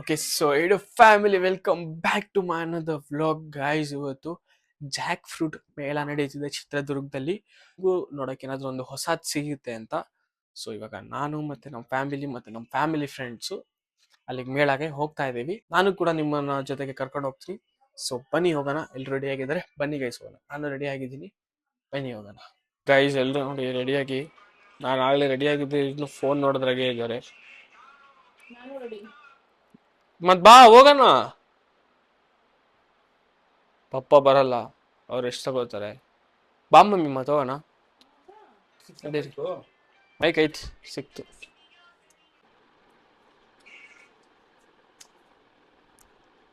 Okay so ಇದು family welcome back to my another vlog guys. ಇವತ್ತು jackfruit ಮೇಳ ನಡೀತಿದೆ ಚಿತ್ರದುರ್ಗದಲ್ಲಿ. ನೋಡಕ್ಕೆ ಏನಾದ್ರು ಒಂದು ಹೊಸದ್ ಸಿಗುತ್ತೆ ಅಂತ. ಸೊ ಇವಾಗ ನಾನು ಮತ್ತೆ ನಮ್ಮ ಫ್ಯಾಮಿಲಿ ಫ್ರೆಂಡ್ಸು ಅಲ್ಲಿಗೆ ಮೇಳಗೆ ಹೋಗ್ತಾ ಇದ್ದೀವಿ. ನಾನು ಕೂಡ ನಿಮ್ಮನ್ನ ಜೊತೆಗೆ ಕರ್ಕೊಂಡು ಹೋಗ್ತೀನಿ. ಸೊ ಬನ್ನಿ ಹೋಗೋಣ. ಎಲ್ರು ರೆಡಿ ಆಗಿದ್ದಾರೆ, ಬನ್ನಿ ಗೈಸ್ ಹೋಗೋಣ. ನಾನು ರೆಡಿ ಆಗಿದ್ದೀನಿ, ಬನ್ನಿ ಹೋಗೋಣ. ಗೈಸ್ ಎಲ್ರು ನೋಡಿ ರೆಡಿಯಾಗಿ. ನಾನು ಆಗಲೇ ರೆಡಿ ಆಗಿದ್ದೆ, ಇನ್ನು ಫೋನ್ ನೋಡಿದ್ರಾಗೆ ಇದ್ದಾರೆ. ಮತ್ ಬಾ ಹೋಗೋಣ. ಪಪ್ಪ ಬರಲ್ಲ, ಅವ್ರು ಎಷ್ಟು ತಗೋತಾರೆ. ಬಾ ಮಮ್ಮಿ ಮತ್ ಹೋಗೋಣ. ನಡೀರಿ. ಬೈಕ್ ಐತಿ, ಸಿಕ್ತು.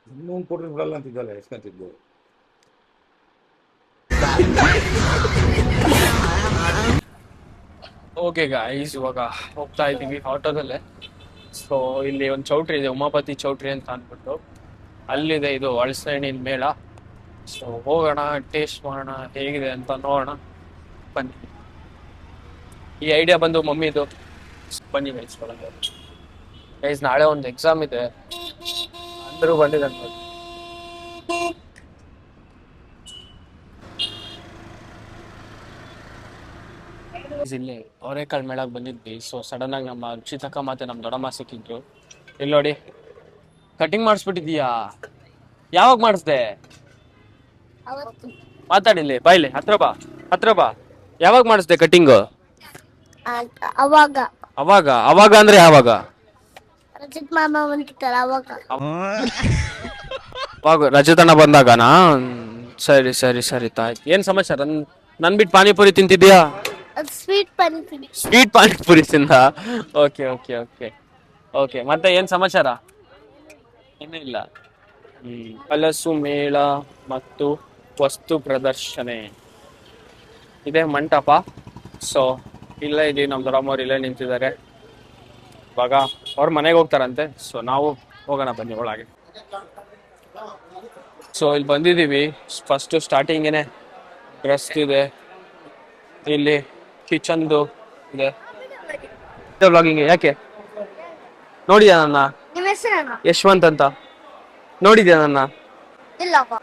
ಇನ್ನೊಂದು ಕೊಟ್ರೆ ಬಿಡಲ್ಲ ಅಂತಿದ್ದಲ್ಲ ಎಸ್ಕೊಂತಿದ್ದು. ಓಕೆ ಗಾಯ್ಸ್, ಇವಾಗ ಹೋಗ್ತಾ ಇದ್ದೀವಿ ಆಟೋದಲ್ಲೇ. ಸೊ ಇಲ್ಲಿ ಒಂದು ಚೌಟ್ರಿ ಇದೆ, ಉಮಾಪತಿ ಚೌಟ್ರಿ ಅಂತ ಅಂದ್ಬಿಟ್ಟು. ಅಲ್ಲಿದೆ ಇದು ಹಳಸಣ್ಣಿನ ಮೇಳ. ಸೊ ಹೋಗೋಣ, ಟೇಸ್ಟ್ ಮಾಡೋಣ ಹೇಗಿದೆ ಅಂತ ನೋಡೋಣ. ಬನ್ನಿ. ಈ ಐಡಿಯಾ ಬಂದು ಮಮ್ಮಿದು. ಬನ್ನಿ ಗೈಸ್ ಒಳಗೆ. ಗೈಸ್ ನಾಳೆ ಒಂದು ಎಕ್ಸಾಮ್ ಇದೆ, ಅಂದರೂ ಬಂದಿದ್ದಾನೆ ನೋಡಿ. ಇಲ್ಲಿ ಅವರೇಕಾಳು ಮೇಳಕ್ಕೆ ಬಂದಿದ್ವಿ. ಸೊ ಸಡನ್ ಆಗಿ ನಮ್ಮ ರುಚಿತಕ್ಕ ಮತ್ತೆ ನಮ್ಮ ದೊಡ್ಡಮ್ಮ ಸಿಕ್ಕಿದ್ರು. ಇಲ್ಲಿ ನೋಡಿ, ಕಟಿಂಗ್ ಮಾಡಿಸ್ಬಿಟ್ಟಿದೀಯಾ? ಯಾವಾಗ ಮಾಡಿಸ್ದೆ? ಮಾತಾಡಿಲ್ಲಿ, ಬಾಯ್ಲಿ, ಹತ್ರ ಬಾ. ಯಾವಾಗ ಮಾಡಿಸ್ದೆ ಕಟಿಂಗ್? ಅವಾಗ ಅವಾಗ ಅವಾಗ ಅಂದ್ರೆ ಯಾವಾಗ? ರಜತ್ ಮಾಮ ಬಂದಿತ್ತಲ್ಲ ಅವಾಗ. ಅವಾಗ ರಜತಣ್ಣ ಬಂದಾಗನಾ? ಸರಿ ಸರಿ ಸರಿ ತಾಯ್ತು. ಏನ್ ಸಮಾಚಾರ? ನನ್ ಬಿಟ್ಟು ಪಾನಿಪುರಿ ತಿಂತಿದ್ಯಾ? ಸ್ವೀಟ್ ಪಾನಿಪುರಿ. ಸ್ವೀಟ್ ಪಾನಿಪುರಿ ತಿಂದ? Okay okay okay okay. ಮತ್ತೆ ಏನ್ ಸಮಾಚಾರ? ಇನ್ನೂ ಇಲ್ಲ. ಹಲಸು ಮೇಳ ಮತ್ತು ವಸ್ತು ಪ್ರದರ್ಶನೆ ಇದೆ ಮಂಟಪ. ಸೊ ಇಲ್ಲೇ ಇದೀವಿ, ನಮ್ಮ ದೊಡ್ಡಮ್ಮವ್ರು ಇಲ್ಲೇ ನಿಂತಿದ್ದಾರೆ. ಇವಾಗ ಅವ್ರ ಮನೆಗೆ ಹೋಗ್ತಾರಂತೆ. ಸೊ ನಾವು ಹೋಗೋಣ ಬನ್ನಿ ಒಳಗೆ. ಸೊ ಇಲ್ಲಿ ಬಂದಿದ್ದೀವಿ. ಫಸ್ಟ್ ಸ್ಟಾರ್ಟಿಂಗೇನೆ ಡ್ರೆಸ್ ಇದೆ, ಇಲ್ಲಿ ಕಿಚನ್ದು ಇದೆ. ವ್ಲಾಗಿಂಗ್ ಯಾಕೆ ನೋಡಿದ್ಯಾ ನನ್ನ? ನಿಮ್ಮ ಹೆಸರೇನು? ಯಶವಂತ್ ಅಂತ. ನೋಡಿದ್ಯಾ ನನ್ನ? ಇಲ್ಲಪ್ಪ.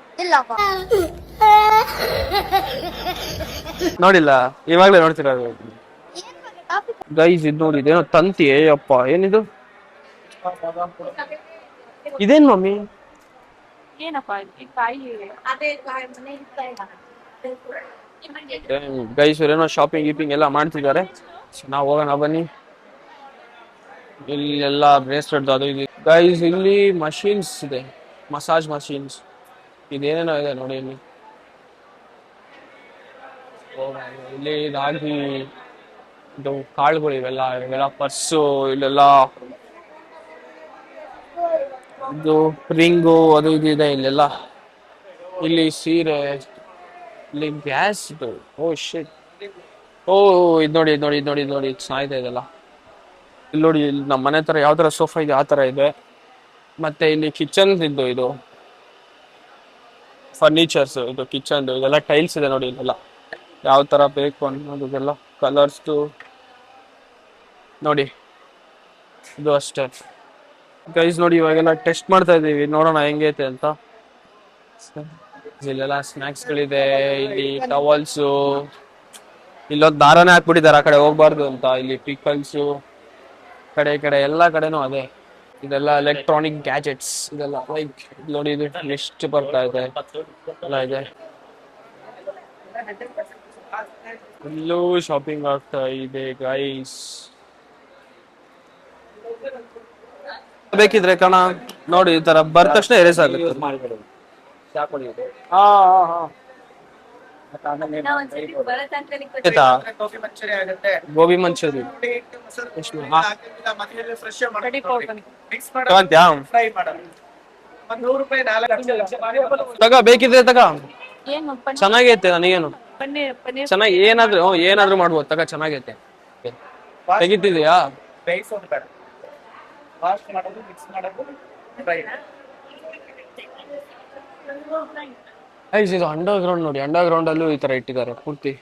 ನೋಡಿಲ್ಲ, ಇವಾಗಲೇ ನೋಡ್ತಿರೋದು. ಗೈಸ್ ಇದು ನೋಡಿ, ಇದೇನೋ ತಂತಿ. ಅಪ್ಪ ಏನಿದು? ಇದೇನ್ ಮಮ್ಮಿ? ಗೈಸ್ ಏನೋ ಶಾಪಿಂಗ್ ಗೀಪಿಂಗ್ ಎಲ್ಲ ಮಾಡ್ತಿದ್ದಾರೆ. ನಾವು ಹೋಗೋಣ ಬನ್ನಿ. ಇಲ್ಲಿ ಎಲ್ಲ ಬ್ರೇಸ್ಲೆಟ್ ಅದು ಇದು. ಗೈಸ್ ಇಲ್ಲಿ ಮಷೀನ್ಸ್ ಇದೆ, ಮಸಾಜ್ ಮಷೀನ್ಸ್. ಇದೇನೇನೋ ಇದೆ ನೋಡಿ ಇಲ್ಲಿ. ಇಲ್ಲಿ ರಾಗಿ ಇದು ಕಾಳುಗಳು ಇವೆಲ್ಲ ಪರ್ಸು, ಇಲ್ಲೆಲ್ಲ ಇದು ರಿಂಗು ಅದು ಇದು ಇದೆ ಇಲ್ಲೆಲ್ಲ. ಇಲ್ಲಿ ಸೀರೆ, ಇಲ್ಲಿ ಗ್ಯಾಸ್ ಇದು. ಓ ಶಿಟ್. ಓ ಇದು ನೋಡಿ ಚೆನ್ನಾಗಿದೆ ಇದೆಲ್ಲ. ಇಲ್ಲಿ ನೋಡಿ, ಇಲ್ಲಿ ನಮ್ಮ ಮನೆ ತರ ಯಾವ ತರ ಸೋಫಾ ಇದೆ ಆ ತರ ಇದೆ. ಮತ್ತೆ ಇಲ್ಲಿ ಕಿಚನ್ ಇದ್ದು, ಇದು ಫರ್ನಿಚರ್ಸ್, ಇದು ಕಿಚನ್ ಇದೆಲ್ಲ ಟೈಲ್ಸ್ ಇದೆ ನೋಡಿ. ಇಲ್ಲೆಲ್ಲ ಯಾವ ತರ ಬೇಕು ಅನ್ನೋದೆಲ್ಲ ಕಲರ್ಸ್ದು ನೋಡಿ. ಇದು ಅಷ್ಟೇ ಗೈಸ್. ನೋಡಿ ಇವಾಗೆಲ್ಲ ಟೆಸ್ಟ್ ಮಾಡ್ತಾ ಇದೀವಿ, ನೋಡೋಣ ಹೆಂಗೈತೆ ಅಂತ. ಇಲ್ಲೆಲ್ಲ ಸ್ನಾಕ್ಸ್ಗಳಿದೆ, ಇಲ್ಲಿ ಟವಲ್ಸು, ಇಲ್ಲೊಂದು ದಾರನೇ ಹಾಕ್ಬಿಟ್ಟಿದ್ದಾರೆ ಆ ಕಡೆ ಹೋಗ್ಬಾರ್ದು ಅಂತ. ಇಲ್ಲಿ ಪಿಕಲ್ಸು, ಕಡೆ ಎಲ್ಲ ಕಡೆನೂ ಅದೇ. ಇದೆಲ್ಲ ಎಲೆಕ್ಟ್ರಾನಿಕ್ ಗ್ಯಾಜೆಟ್ಸ್ ಇದೆಲ್ಲ. ಲೈಕ್ ನೋಡಿ, ಇದು ಎಷ್ಟು ಬರ್ತಾ ಇದೆ ಎಲ್ಲ ಇದೆ. ಇಲ್ಲೂ ಶಾಪಿಂಗ್ ಆಗ್ತಾ ಇದೆ ಗೈಸ್. ಬೇಕಿದ್ರೆ ಕಣ ನೋಡಿ, ಈ ತರ ಬಂದ ತಕ್ಷಣ ಎರೇಸ್ ಆಗುತ್ತೆ. ಗೋಬಿ ಮಂಚೂರಿ ತಗ, ಬೇಕಿದ್ರೆ ತಗ. ಚೆನ್ನಾಗೈತೆ, ನನಗೇನು ಚೆನ್ನಾಗಿ ಏನಾದ್ರೂ ಮಾಡ್ಬೋದು ತಗ, ಚೆನ್ನಾಗೈತೆ. ತೆಗಿತಿದ್ಯಾ? ಇದು ಅಂಡರ್ ಗ್ರೌಂಡ್ ನೋಡಿ. ಅಂಡರ್ ಗ್ರೌಂಡ್ ಅಲ್ಲೂ ಈ ತರ ಇಟ್ಟಿದ್ದಾರೆ ಪೂರ್ತಿ.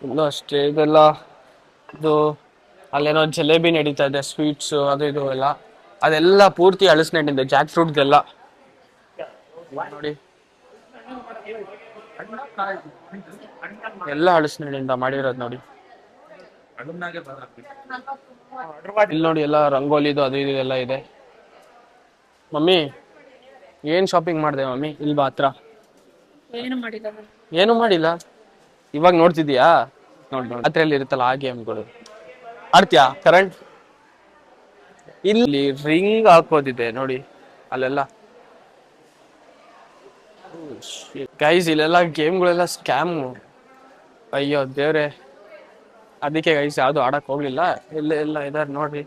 ಇಲ್ಲೂ ಅಷ್ಟೇ. ಇದೆಲ್ಲ ಇದು ಅಲ್ಲೇನೋ ಜಲೇಬಿ ನಡೀತಾ ಇದೆ, ಸ್ವೀಟ್ಸ್ ಅದು ಇದು ಎಲ್ಲ. ಅದೆಲ್ಲ ಪೂರ್ತಿ ಹಳಸಿನಣ್ಣಿಂದ ಜಾಕ್ ಫ್ರೂಟ್ದೆಲ್ಲ ನೋಡಿ, ಎಲ್ಲ ಹಳಸಿನಣ್ಣಿಂದ ಮಾಡಿರೋದು ನೋಡಿ. ಇಲ್ಲಿ ನೋಡಿ ಎಲ್ಲ ರಂಗೋಲಿದು ಅದು ಇದು ಎಲ್ಲ ಇದೆ. ಮಮ್ಮಿ ಏನ್ ಶಾಪಿಂಗ್ ಮಾಡಿದೆ ಮಮ್ಮಿ? ಇಲ್ವಾ ಹತ್ರ ಏನು ಮಾಡಿಲ್ಲ. ಇವಾಗ ನೋಡ್ತಿದ್ಯಾ? ನೋಡಿ ರಾತ್ರಿಯಲ್ಲಿ ಇರುತ್ತಲ್ಲ ಆ ಗೇಮ್ಗಳು ಆಡ್ತೀಯಾ? ಕರೆಂಟ್ ಇಲ್ಲಿ ರಿಂಗ್ ಹಾಕೋದಿದೆ ನೋಡಿ ಅಲ್ಲೆಲ್ಲ. ಗೈಸ್ ಇಲ್ಲೆಲ್ಲ ಗೇಮ್ಗಳೆಲ್ಲ ಸ್ಕ್ಯಾಮು. ಅಯ್ಯೋ ದೇವ್ರೆ, ಅದಕ್ಕೆ ಗೈಸ್ ಯಾವ್ದು ಆಡಕ್ ಹೋಗ್ಲಿಲ್ಲ. ಎಲ್ಲ ಇದಾರೆ ನೋಡ್ರಿ.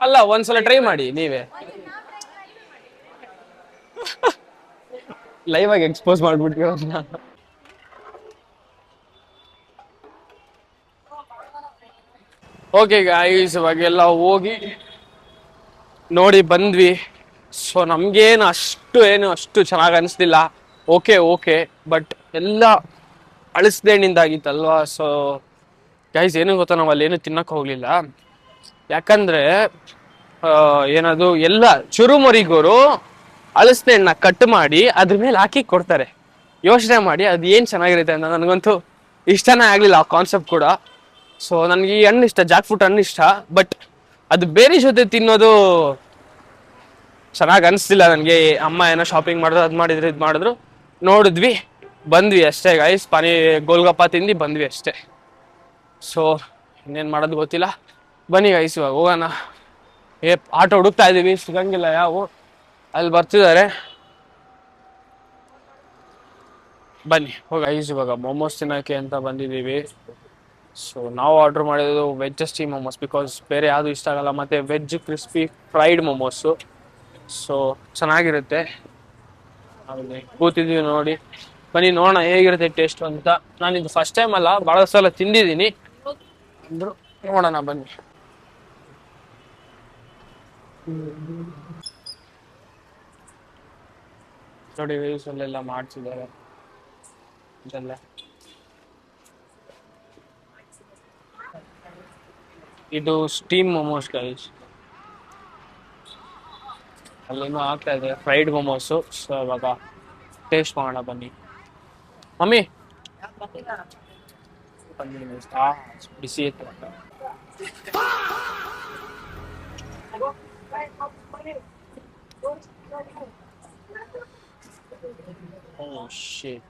ಅಲ್ಲ ಒಂದ್ಸಲ ಟ್ರೈ ಮಾಡಿ ನೀವೇ. ಲೈವ್ ಆಗಿ ಎಕ್ಸ್ಪೋಸ್ ಮಾಡ್ಬಿಟ್ವಿ ಅವ್ರನ್ನ. ಓಕೆ ಗೈಸ್ ಇವಾಗೆಲ್ಲ ಹೋಗಿ ನೋಡಿ ಬಂದ್ವಿ. ಸೊ ನಮ್ಗೇನು ಅಷ್ಟು ಚೆನ್ನಾಗಿ ಅನಿಸ್ಲಿಲ್ಲ. ಓಕೆ ಬಟ್ ಎಲ್ಲ ಅಳಿಸ್ದೇಣಿಂದಾಗಿತ್ತಲ್ವಾ. ಸೊ ಗೈಸ್ ಏನು ಗೊತ್ತಾ, ನಾವು ಅಲ್ಲೇನು ತಿನ್ನಕ್ಕೆ ಹೋಗ್ಲಿಲ್ಲ. ಯಾಕಂದ್ರೆ ಏನದು ಎಲ್ಲ ಚುರುಮುರಿಗೋರು ಅಳಿಸ್ದೇಣ್ಣ ಕಟ್ ಮಾಡಿ ಅದ್ರ ಮೇಲೆ ಹಾಕಿ ಕೊಡ್ತಾರೆ. ಯೋಚನೆ ಮಾಡಿ ಅದು ಏನು ಚೆನ್ನಾಗಿರುತ್ತೆ ಅಂತ. ನನಗಂತೂ ಇಷ್ಟನೇ ಆಗಲಿಲ್ಲ ಆ ಕಾನ್ಸೆಪ್ಟ್ ಕೂಡ. ಸೊ ನನಗೆ ಈ ಹಣ್ಣು ಇಷ್ಟ, ಜಾಕ್ ಫ್ರೂಟ್ ಹಣ್ಣು ಇಷ್ಟ. ಬಟ್ ಅದು ಬೇರೆ ಜೊತೆ ತಿನ್ನೋದು ಚೆನ್ನಾಗಿ ಅನಿಸ್ತಿಲ್ಲ ನನಗೆ. ಅಮ್ಮ ಏನೋ ಶಾಪಿಂಗ್ ಮಾಡಿದ್ರು, ಅದು ಮಾಡಿದ್ರು ಇದು ಮಾಡಿದ್ರು, ನೋಡಿದ್ವಿ ಬಂದ್ವಿ ಅಷ್ಟೇ ಗೈಸ್. ಗೋಲ್ಗಪ್ಪ ತಿಂದು ಬಂದ್ವಿ ಅಷ್ಟೇ. ಸೊ ಇನ್ನೇನು ಮಾಡೋದು ಗೊತ್ತಿಲ್ಲ. ಬನ್ನಿ ಗೈಸ್ ಇವಾಗ ಹೋಗೋಣ. ಆಟೋ ಹುಡುಕ್ತಾ ಇದ್ದೀವಿ, ಸಿಗಂಗಿಲ್ಲ ಯಾವ. ಅಲ್ಲಿ ಬರ್ತಿದ್ದಾರೆ, ಬನ್ನಿ ಹೋಗ ಗೈಸ್. ಇವಾಗ ಮೊಮೋಸ್ ತಿನ್ನೋಕ್ಕೆ ಅಂತ ಬಂದಿದ್ದೀವಿ. ಸೊ ನಾವು ಆರ್ಡ್ರ್ ಮಾಡಿರೋದು ವೆಜ್ ಸ್ಟೀಮ್ ಮೊಮೋಸ್, ಬಿಕಾಸ್ ಬೇರೆ ಯಾವುದು ಇಷ್ಟ ಆಗಲ್ಲ. ಮತ್ತು veg crispy fried momos. So ಚೆನ್ನಾಗಿರುತ್ತೆ. ಆಮೇಲೆ ಕೂತಿದ್ದೀವಿ ನೋಡಿ, ಬನ್ನಿ ನೋಡೋಣ ಹೇಗಿರುತ್ತೆ ಟೇಸ್ಟು ಅಂತ. ನಾನಿದು ಫಸ್ಟ್ ಟೈಮ್ ಅಲ್ಲ, ಭಾಳ ಸಲ ತಿಂದಿದ್ದೀನಿ. ಅಂದರು ನೋಡೋಣ ಬನ್ನಿ. ನೋಡಿ ಅಲ್ಲೆಲ್ಲ ಮಾಡ್ತಿದ್ದಾರೆ ಇದೆಲ್ಲ. ಇದು ಸ್ಟೀಮ್ ಮೊಮೋಸ್ ಗೈಸ್. ಅಲ್ಲೇನೋ ಆಗ್ತಾ ಇದೆ ಫ್ರೈಡ್ ಮೊಮೋಸು. ಸೊ ಇವಾಗ ಟೇಸ್ಟ್ ಮಾಡೋಣ ಬನ್ನಿ. ಮಮ್ಮಿ ಬಿಸಿ ಇತ್ತು. Oh shit.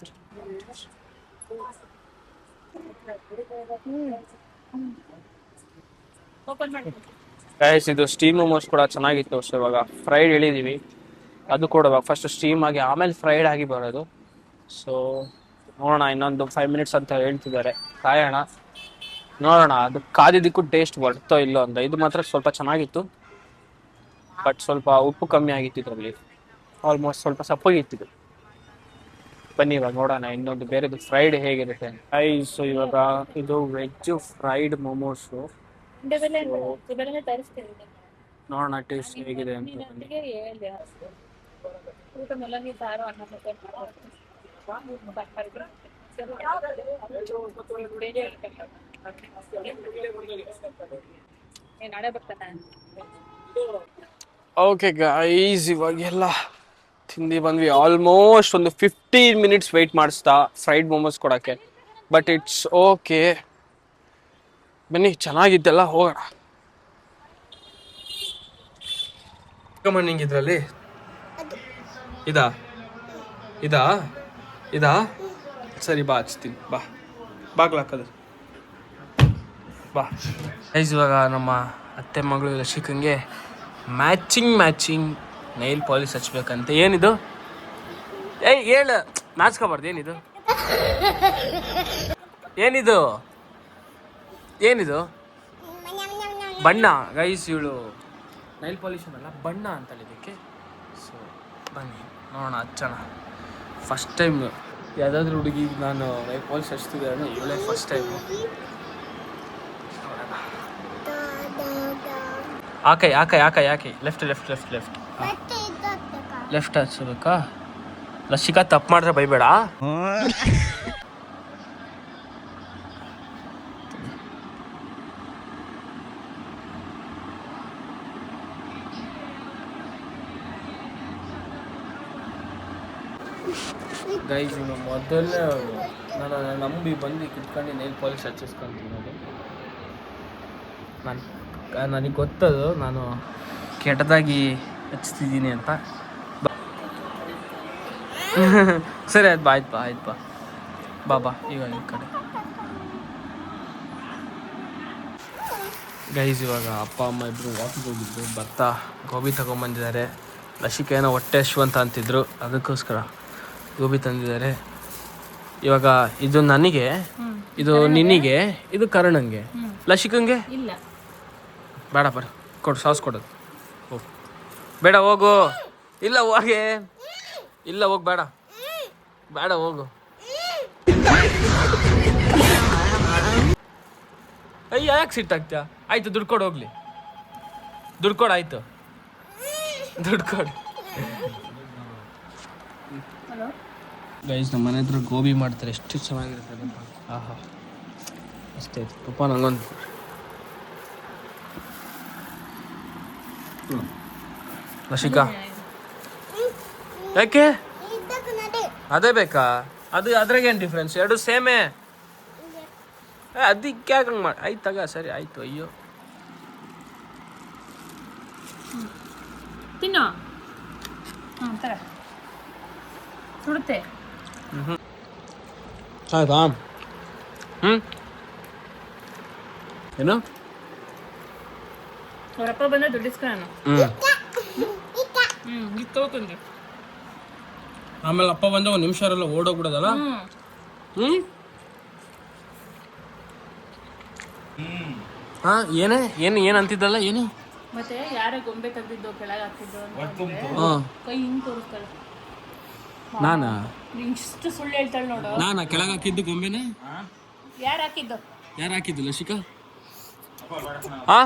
ಗೈಸ್ ಇದು ಸ್ಟೀಮ್ ಮೊಮೋಸ್ ಕೂಡ ಚೆನ್ನಾಗಿತ್ತು. ಸೊ ಇವಾಗ ಫ್ರೈಡ್ ಹೇಳಿದೀವಿ, ಅದು ಕೂಡ ಫಸ್ಟ್ ಸ್ಟೀಮ್ ಆಗಿ ಆಮೇಲೆ ಫ್ರೈಡ್ ಆಗಿ ಬರೋದು. ಸೊ ನೋಡೋಣ, ಇನ್ನೊಂದು 5 ಮಿನಿಟ್ಸ್ ಅಂತ ಹೇಳ್ತಿದ್ದಾರೆ, ಕಾಯೋಣ ನೋಡೋಣ. ಅದು ಕಾದಿದ್ದಕ್ಕೂ ಟೇಸ್ಟ್ ಬರ್ತೋ ಇಲ್ಲೋ ಅಂತ. ಇದು ಮಾತ್ರ ಸ್ವಲ್ಪ ಚೆನ್ನಾಗಿತ್ತು, ಬಟ್ ಸ್ವಲ್ಪ ಉಪ್ಪು ಕಮ್ಮಿ ಆಗಿತ್ತು ಇದರಲ್ಲಿ. ಆಲ್ಮೋಸ್ಟ್ ಸ್ವಲ್ಪ ಸಪ್ಪಗಿತ್ತು. ಬನ್ನಿ ಇವಾಗ ನೋಡೋಣ ಇನ್ನೊಂದು ಬೇರೆದು ಫ್ರೈಡ್ ಹೇಗಿರುತ್ತೆ. ಸೊ ಇವಾಗ ಇದು ವೆಜ್ ಫ್ರೈಡ್ ಮೊಮೋಸು. ನೋಡೋಣ ಟೇಸ್ಟ್ ಹೇಗಿದೆ ಅಂತ. ಓಕೆ ಗೈಸ್ ಇವಾಗೆಲ್ಲ ತಿಂದು ಬಂದ್ವಿ. ಆಲ್ಮೋಸ್ಟ್ ಒಂದು 15 ಮಿನಿಟ್ಸ್ ವೆಯ್ಟ್ ಮಾಡಿಸ್ತಾ ಫ್ರೈಡ್ ಮೊಮೋಸ್ ಕೊಡೋಕ್ಕೆ. ಬಟ್ ಇಟ್ಸ್ ಓಕೆ, ಬನ್ನಿ ಚೆನ್ನಾಗಿದ್ದೆಲ್ಲ ಹೋಗೋಣ. ಕಮಂಡಿಂಗ್ ಇದರಲ್ಲಿ ಇದಾ ಇದಾ ಇದಾ ಸರಿ ಬಾ ಹಚ್ತೀನಿ, ಬಾ ಬಾಗ್ಲಾಕದು ಬಾ. ಗೈಸ್ ಇವಾಗ ನಮ್ಮ ಅತ್ತೆ ಮಗಳು ರಶಿಕಂಗೆ ಮ್ಯಾಚಿಂಗ್ ನೈಲ್ ಪಾಲಿಶ್ ಹಚ್ಬೇಕಂತೆ. ಏನಿದು? ಏಯ್ ಹೇಳು, ನಾಚ್ಕೋಬಾರ್ದು. ಏನಿದು ಏನಿದು ಏನಿದು? ಬಣ್ಣ ಗೈಸ್. ಇವಳು ನೈಲ್ ಪಾಲಿಶ್ ಅಲ್ಲ ಬಣ್ಣ ಅಂತಲ್ಲ ಇದಕ್ಕೆ. ಸೊ ಬನ್ನಿ ನೋಡೋಣ ಹಚ್ಚೋಣ. ಫಸ್ಟ್ ಟೈಮ್ ಯಾವುದಾದ್ರೂ ಹುಡುಗಿ ನಾನು ನೈಲ್ ಪಾಲಿಶ್ ಹಚ್ತಿದ್ದೆ, ಇವಳೇ ಫಸ್ಟ್ ಟೈಮು. ಯಾಕೆ ಲೆಫ್ಟ್ ಹಚ್ಚಬೇಕಾ? ಲಸಿಕಾ ತಪ್ಪು ಮಾಡಿದ್ರೆ ಬೈಬೇಡ. ಗೈಸ್ ಇನ್ನು ಮೊದಲನೇ ನಾನು ನಂಬಿ ಬಂದು ಕಿತ್ಕೊಂಡು ನೈಲ್ ಪಾಲಿಶ್ ಹಚ್ಚಿಸ್ಕೊಂತೀನಿ ನನಗೆ ಗೊತ್ತದು ನಾನು ಕೆಟ್ಟದಾಗಿ ಹಚ್ತಿದ್ದೀನಿ ಅಂತ. ಸರಿ ಆಯ್ತು ಬಾ ಇವಾಗ ಈ ಕಡೆ. ಗೈಸ್ ಇವಾಗ ಅಪ್ಪ ಅಮ್ಮ ಇಬ್ಬರು ವಾಕಿಂಗ್ ಹೋಗಿದ್ರು, ಬರ್ತಾ ಗೋಬಿ ತಗೊಂಬಂದಿದ್ದಾರೆ. ಲಸಿಕೆ ಏನೋ ಹೊಟ್ಟೆ ಹಶ್ವು ಅಂತ ಅಂತಿದ್ರು, ಅದಕ್ಕೋಸ್ಕರ ಗೋಬಿ ತಂದಿದ್ದಾರೆ. ಇವಾಗ ಇದು ನನಗೆ, ಇದು ನಿನ್ನಿಗೆ, ಇದು ಕರ್ಣಂಗೆ, ಲಸಿಕಂಗೆ ಇಲ್ಲ ಬೇಡ ಕೊಡು, ಸಾಸ್ ಕೊಡೋದು. ಹೋಗು ಬೇಡ, ಹೋಗು. ಇಲ್ಲ ಹೋಗೆ, ಇಲ್ಲ ಹೋಗಿ, ಬೇಡ ಹೋಗು. ಅಯ್ಯ ಯಾಕೆ ಸಿಟ್ಟಾಗ್ತೀಯ? ಆಯ್ತು ದುಡ್ಡು ಕೊಡು, ಹೋಗ್ಲಿ ದುಡ್ಡು ಕೊಡು, ಆಯ್ತು ದುಡ್ಡು ಕೊಡು. ಗೈಸ್ ನಮ್ಮ ಮನೆ ಹತ್ರ ಗೋಬಿ ಮಾಡ್ತಾರೆ, ಎಷ್ಟು ಚೆನ್ನಾಗಿರುತ್ತೆ. ಆಹಾ ಅಷ್ಟೇ ಆಯ್ತು. ಪಪ್ಪ ನಂಗೊಂದು ಲಸಿಕಾ ಯಾಕೆ ಅದೇ ಬೇಕಾ? ಅದ್ರಾಗೇನು ಡಿಫ್ರೆನ್ಸ್? ಎರಡು ಸೇಮೇ. ಅದಕ್ಕೆ ಯಾಕೆ ಹಂಗೆ ಮಾಡಿ? ಆಯ್ತು ತಗ, ಸರಿ ಆಯ್ತು. ಅಯ್ಯೋ ತಿನ್ನು. ತರ ಸುಡುತ್ತೆ. ಆಯ್ತಾ? ಏನು ಅವರಪ್ಪ ಬಂದ ದುಡ್ಡಿಸ್ಕೊಳ್ಳೋಣ. ಇಸ್ಕೋಬೇಕಂದ್ರೆ ಆಮೇಲೆ ಅಪ್ಪ ಬಂದ ಒಂದು ನಿಮಿಷ ಎಲ್ಲ ಓಡೋಗ್ಬಿಡೋದಲ್ಲ. ಹಾ ಏನು ಅಂತಿದ್ದಲ್ಲ, ಏನು ಮತ್ತೆ ಯಾರ ಗೊಂಬೆ ತೆಗ್ದಿದ್ದು ಕೆಳಗೆ ಹಾಕಿದ್ದು ಕೈ ಹಿಂಗ್ ತೋರಿಸ್ತಾಳೆ. ನಾನಾ ಇಷ್ಟು ಸುಳ್ಳು ಹೇಳ್ತಾಳೆ ನೋಡು. ನಾನಾ ಕೆಳಗೆ ಹಾಕಿದ್ದು ಗೊಂಬೆನ? ಯಾರು ಹಾಕಿದ್ದು? ಯಾರು ಹಾಕಿದ್ದು ಲಸಿಕಾ? ಹಾ